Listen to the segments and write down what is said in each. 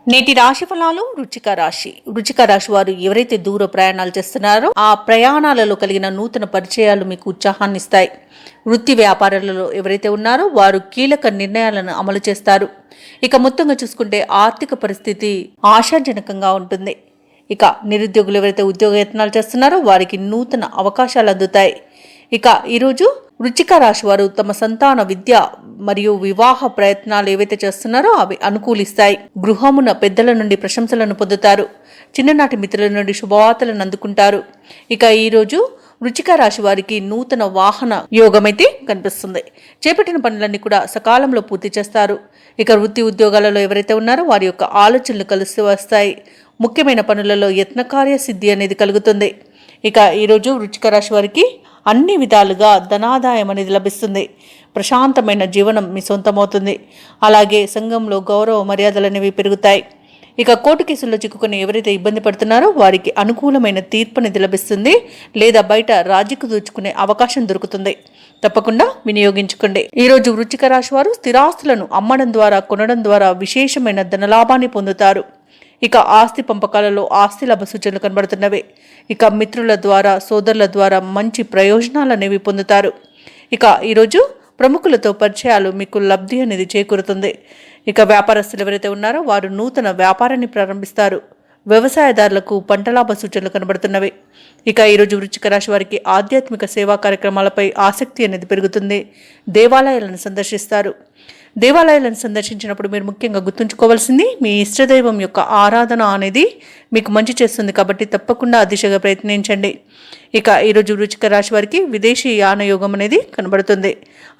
నేటి రాశి ఫలాలు వృచ్చిక రాశి వారు ఎవరైతే దూర ప్రయాణాలు చేస్తున్నారో ఆ ప్రయాణాలలో కలిగిన నూతన పరిచయాలు మీకు ఉత్సాహాన్ని ఇస్తాయి. వృత్తి వ్యాపారాలలో ఎవరైతే ఉన్నారో వారు కీలక నిర్ణయాలను అమలు చేస్తారు. ఇక మొత్తంగా చూసుకుంటే ఆర్థిక పరిస్థితి ఆశాజనకంగా ఉంటుంది. ఇక నిరుద్యోగులు ఎవరైతే ఉద్యోగయత్నాలు చేస్తున్నారో వారికి నూతన అవకాశాలు అందుతాయి. ఇక ఈరోజు వృచ్చిక రాశి వారు తమ సంతాన విద్య మరియు వివాహ ప్రయత్నాలు ఏవైతే చేస్తున్నారో అవి అనుకూలిస్తాయి. గృహమున పెద్దల నుండి ప్రశంసలను పొందుతారు. చిన్ననాటి మిత్రుల నుండి శుభవార్తలను అందుకుంటారు. ఇక ఈరోజు వృచ్చిక రాశి వారికి నూతన వాహన యోగమైతే కనిపిస్తుంది. చేపట్టిన పనులన్నీ కూడా సకాలంలో పూర్తి చేస్తారు. ఇక వృత్తి ఉద్యోగాలలో ఎవరైతే ఉన్నారో వారి యొక్క ఆలోచనలు కలిసి వస్తాయి. ముఖ్యమైన పనులలో యత్నకార్య సిద్ధి అనేది కలుగుతుంది. ఇక ఈరోజు వృచ్చిక రాశి వారికి అన్ని విధాలుగా ధనాదాయం అనేది లభిస్తుంది. ప్రశాంతమైన జీవనం మీ సొంతమవుతుంది. అలాగే సంఘంలో గౌరవ మర్యాదలు అనేవి పెరుగుతాయి. ఇక కోర్టు కేసుల్లో చిక్కుకొని ఎవరైతే ఇబ్బంది పడుతున్నారో వారికి అనుకూలమైన తీర్పు అనేది లభిస్తుంది. లేదా బయట రాజీకు దూచుకునే అవకాశం దొరుకుతుంది. తప్పకుండా వినియోగించుకోండి. ఈరోజు వృచ్చిక రాశి వారు స్థిరాస్తులను అమ్మడం ద్వారా కొనడం ద్వారా విశేషమైన ధనలాభాన్ని పొందుతారు. ఇక ఆస్తి పంపకాలలో ఆస్తి లాభ సూచనలు కనబడుతున్నవి. ఇక మిత్రుల ద్వారా సోదరుల ద్వారా మంచి ప్రయోజనాలు అనేవి పొందుతారు. ఇక ఈరోజు ప్రముఖులతో పరిచయాలు మీకు లబ్ధి అనేది చేకూరుతుంది. ఇక వ్యాపారస్తులు ఎవరైతే ఉన్నారో వారు నూతన వ్యాపారాన్ని ప్రారంభిస్తారు. వ్యవసాయదారులకు పంట లాభ సూచనలు కనబడుతున్నవి. ఇక ఈరోజు వృచ్చిక రాశి వారికి ఆధ్యాత్మిక సేవా కార్యక్రమాలపై ఆసక్తి అనేది పెరుగుతుంది. దేవాలయాలను సందర్శిస్తారు. దేవాలయాలను సందర్శించినప్పుడు మీరు ముఖ్యంగా గుర్తుంచుకోవాల్సింది మీ ఇష్టదైవం యొక్క ఆరాధన అనేది మీకు మంచి చేస్తుంది. కాబట్టి తప్పకుండా ఆ దిశగా ప్రయత్నించండి. ఇక ఈరోజు వృచ్చిక రాశి వారికి విదేశీ యాన యోగం అనేది కనబడుతుంది.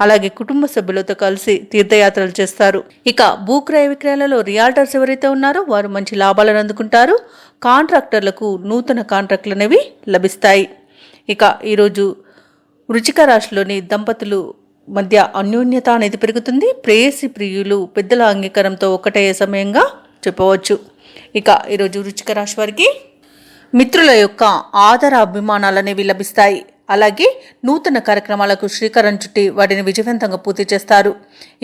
అలాగే కుటుంబ సభ్యులతో కలిసి తీర్థయాత్రలు చేస్తారు. ఇక భూక్రయ విక్రయాలలో రియాల్టర్స్ ఎవరైతే ఉన్నారో వారు మంచి లాభాలను అందుకుంటారు. కాంట్రాక్టర్లకు నూతన కాంట్రాక్టులు అనేవి లభిస్తాయి. ఇక ఈరోజు వృచ్చిక రాశిలోని దంపతులు మధ్య అన్యోన్యత అనేది పెరుగుతుంది. ప్రేయసి ప్రియులు పెద్దల అంగీకారంతో ఒకటయ్యే సమయంగా చెప్పవచ్చు. ఇక ఈరోజు వృచ్చిక రాశి వారికి మిత్రుల యొక్క ఆదర అభిమానాలు అనేవి లభిస్తాయి. అలాగే నూతన కార్యక్రమాలకు శ్రీకారం చుట్టి వాటిని విజయవంతంగా పూర్తి చేస్తారు.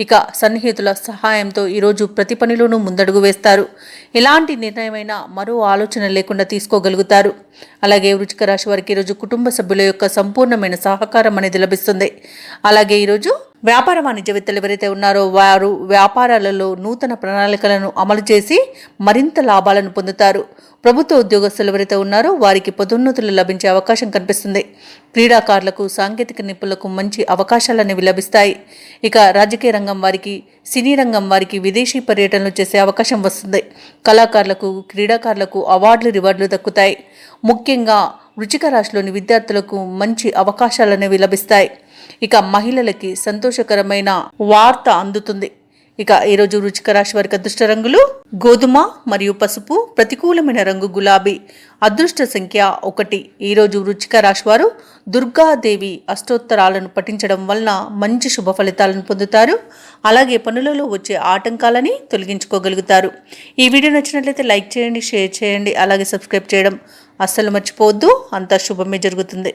ఇక సన్నిహితుల సహాయంతో ఈరోజు ప్రతి పనిలోనూ ముందడుగు వేస్తారు. ఎలాంటి నిర్ణయమైనా మరో ఆలోచన లేకుండా తీసుకోగలుగుతారు. అలాగే వృచ్చిక రాశి వారికి ఈరోజు కుటుంబ సభ్యుల యొక్క సంపూర్ణమైన సహకారం అనేది లభిస్తుంది. అలాగే ఈరోజు వ్యాపార వాణిజ్యవేత్తలు ఎవరైతే ఉన్నారో వారు వ్యాపారాలలో నూతన ప్రణాళికలను అమలు చేసి మరింత లాభాలను పొందుతారు. ప్రభుత్వ ఉద్యోగస్తులు ఎవరైతే ఉన్నారో వారికి పదోన్నతులు లభించే అవకాశం కనిపిస్తుంది. క్రీడాకారులకు సాంకేతిక నిపుణులకు మంచి అవకాశాలు అనేవి లభిస్తాయి. ఇక రాజకీయ రంగం వారికి సినీ రంగం వారికి విదేశీ పర్యటనలు చేసే అవకాశం వస్తుంది. కళాకారులకు క్రీడాకారులకు అవార్డులు రివార్డులు దక్కుతాయి. ముఖ్యంగా వృచ్చిక రాశిలోని విద్యార్థులకు మంచి అవకాశాలు అనేవి లభిస్తాయి. ఇక మహిళలకి సంతోషకరమైన వార్త అందుతుంది. ఇక ఈరోజు వృచ్చిక రాశి వారికి అదృష్ట రంగులు గోధుమ మరియు పసుపు, ప్రతికూలమైన రంగు గులాబీ, అదృష్ట సంఖ్య 1. ఈరోజు వృచ్చిక రాశి వారు దుర్గాదేవి అష్టోత్తరాలను పఠించడం వలన మంచి శుభ ఫలితాలను పొందుతారు. అలాగే పనులలో వచ్చే ఆటంకాలని తొలగించుకోగలుగుతారు. ఈ వీడియో నచ్చినట్లయితే లైక్ చేయండి, షేర్ చేయండి, అలాగే సబ్స్క్రైబ్ చేయడం అస్సలు మర్చిపోవద్దు. అంతా శుభమే జరుగుతుంది.